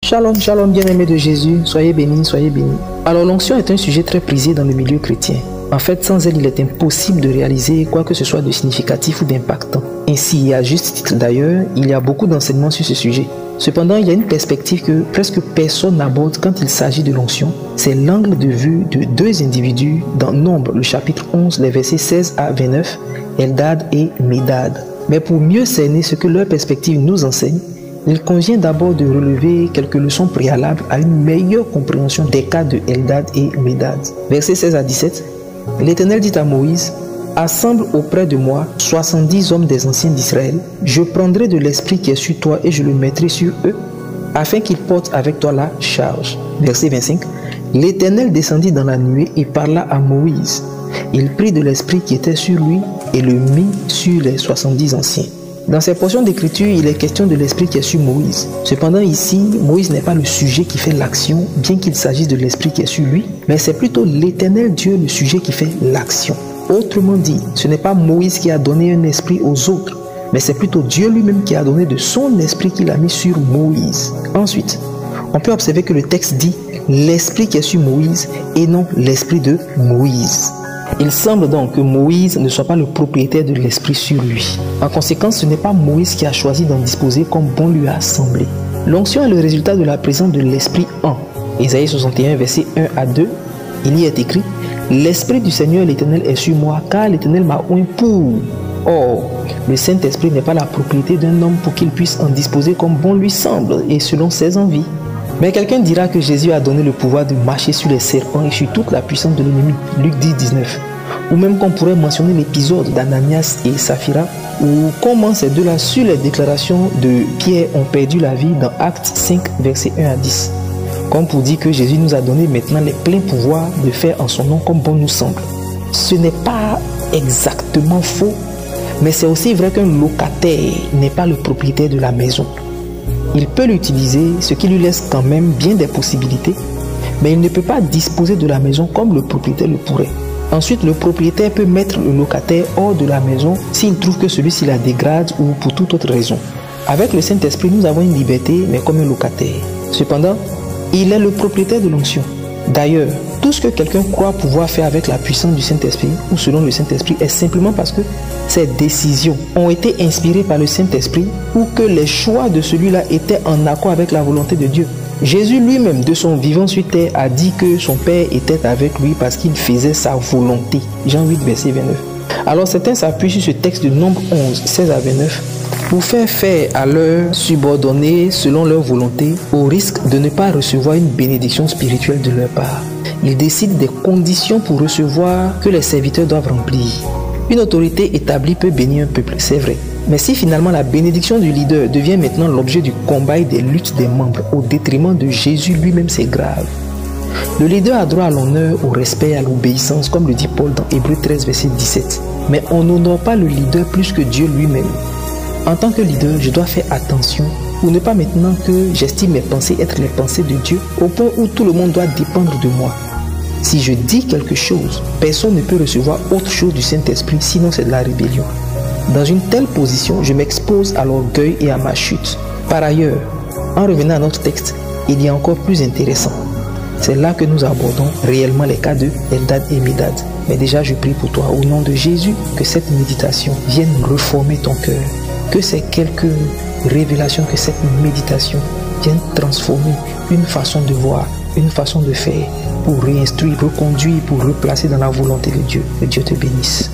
Shalom, shalom, bien-aimés de Jésus, soyez bénis, soyez bénis. Alors l'onction est un sujet très prisé dans le milieu chrétien. En fait, sans elle, il est impossible de réaliser quoi que ce soit de significatif ou d'impactant. Ainsi, et à juste titre d'ailleurs, il y a beaucoup d'enseignements sur ce sujet. Cependant, il y a une perspective que presque personne n'aborde quand il s'agit de l'onction. C'est l'angle de vue de deux individus dans Nombre, le chapitre 11, les versets 16 à 29, Eldad et Médad. Mais pour mieux cerner ce que leur perspective nous enseigne, il convient d'abord de relever quelques leçons préalables à une meilleure compréhension des cas de Eldad et Médad. Versets 16 à 17, l'Éternel dit à Moïse, « Assemble auprès de moi 70 hommes des anciens d'Israël. Je prendrai de l'esprit qui est sur toi et je le mettrai sur eux, afin qu'ils portent avec toi la charge. » Verset 25, l'Éternel descendit dans la nuée et parla à Moïse. Il prit de l'esprit qui était sur lui et le mit sur les 70 anciens. Dans ces portions d'écriture, il est question de l'esprit qui est sur Moïse. Cependant ici, Moïse n'est pas le sujet qui fait l'action, bien qu'il s'agisse de l'esprit qui est sur lui, mais c'est plutôt l'Éternel Dieu le sujet qui fait l'action. Autrement dit, ce n'est pas Moïse qui a donné un esprit aux autres, mais c'est plutôt Dieu lui-même qui a donné de son esprit qu'il a mis sur Moïse. Ensuite, on peut observer que le texte dit l'esprit qui est sur Moïse et non l'esprit de Moïse. Il semble donc que Moïse ne soit pas le propriétaire de l'esprit sur lui. En conséquence, ce n'est pas Moïse qui a choisi d'en disposer comme bon lui a semblé. L'onction est le résultat de la présence de l'esprit en. Ésaïe 61, verset 1 à 2, il y est écrit « L'esprit du Seigneur l'Éternel est sur moi, car l'Éternel m'a oint pour... » Or, le Saint-Esprit n'est pas la propriété d'un homme pour qu'il puisse en disposer comme bon lui semble et selon ses envies. Mais quelqu'un dira que Jésus a donné le pouvoir de marcher sur les serpents et sur toute la puissance de l'ennemi, Luc 10, 19. Ou même qu'on pourrait mentionner l'épisode d'Ananias et Saphira, ou comment ces deux-là, sur les déclarations de Pierre, ont perdu la vie dans Actes 5, versets 1 à 10. Comme pour dire que Jésus nous a donné maintenant les pleins pouvoirs de faire en son nom comme bon nous semble. Ce n'est pas exactement faux, mais c'est aussi vrai qu'un locataire n'est pas le propriétaire de la maison. Il peut l'utiliser, ce qui lui laisse quand même bien des possibilités, mais il ne peut pas disposer de la maison comme le propriétaire le pourrait. Ensuite, le propriétaire peut mettre le locataire hors de la maison s'il trouve que celui-ci la dégrade ou pour toute autre raison. Avec le Saint-Esprit, nous avons une liberté, mais comme un locataire. Cependant, il est le propriétaire de l'onction. D'ailleurs, tout ce que quelqu'un croit pouvoir faire avec la puissance du Saint-Esprit ou selon le Saint-Esprit est simplement parce que ces décisions ont été inspirées par le Saint-Esprit ou que les choix de celui-là étaient en accord avec la volonté de Dieu. Jésus lui-même, de son vivant sur terre, a dit que son Père était avec lui parce qu'il faisait sa volonté. Jean 8, verset 29. Alors certains s'appuient sur ce texte de Nombre 11, 16 à 29 pour faire à leurs subordonnés selon leur volonté au risque de ne pas recevoir une bénédiction spirituelle de leur part. Ils décident des conditions pour recevoir que les serviteurs doivent remplir. Une autorité établie peut bénir un peuple, c'est vrai. Mais si finalement la bénédiction du leader devient maintenant l'objet du combat et des luttes des membres au détriment de Jésus lui-même, c'est grave. Le leader a droit à l'honneur, au respect et à l'obéissance, comme le dit Paul dans Hébreux 13, verset 17. Mais on n'honore pas le leader plus que Dieu lui-même. En tant que leader, je dois faire attention pour ne pas maintenant que j'estime mes pensées être les pensées de Dieu au point où tout le monde doit dépendre de moi. Si je dis quelque chose, personne ne peut recevoir autre chose du Saint-Esprit, sinon c'est de la rébellion. Dans une telle position, je m'expose à l'orgueil et à ma chute. Par ailleurs, en revenant à notre texte, il y a encore plus intéressant. C'est là que nous abordons réellement les cas de Eldad et Médad. Mais déjà, je prie pour toi, au nom de Jésus, que cette méditation vienne reformer ton cœur. Que ces quelques révélations, que cette méditation vienne transformer une façon de voir, une façon de faire, pour réinstruire, reconduire, pour replacer dans la volonté de Dieu. Que Dieu te bénisse.